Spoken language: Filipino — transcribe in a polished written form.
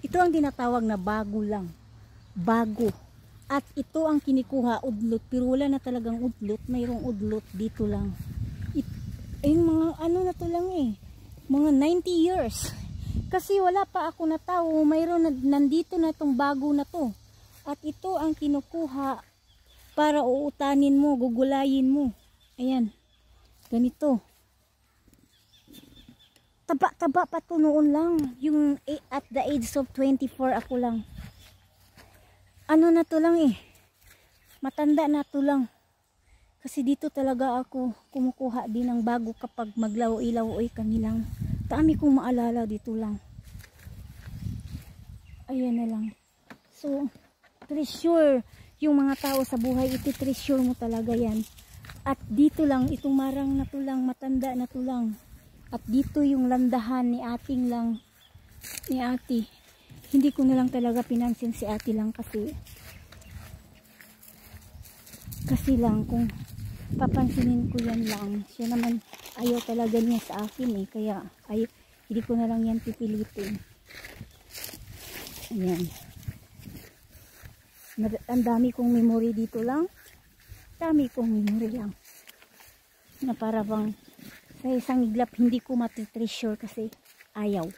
Ito ang tinatawag na bago lang. Bago. At ito ang kinikuha, udlot. Pero wala na talagang udlot. Mayroong udlot dito lang. Yung mga ano na to lang eh. Mga 90 years. Kasi wala pa ako na tao. Mayroon na, nandito na itong bago na to. At ito ang kinukuha para uutanin mo, gugulayin mo. Ayan. Ganito. Taba-taba pa to noon lang. Yung at the age of 24 ako lang. Ano na to lang eh. Matanda na to lang. Kasi dito talaga ako kumukuha din ng bago kapag maglaw-ilaw o kanilang. Dami kong maalala dito lang. Ayan na lang. So, treasure. Yung mga tao sa buhay, iti-treasure mo talaga yan. At dito lang, itong marang na to lang, matanda na to lang. At dito yung landahan ni ating lang, ni ate. Hindi ko na lang talaga pinansin si ate lang kasi lang kung papansinin ko yan lang. Siya naman ayaw talaga niya sa akin eh. Kaya hindi ko na lang yan pipilitin. Ayan. Ang dami kong memory dito lang. Dami kong memory lang. Na para bang sa isang iglap hindi ko matitreasure kasi ayaw.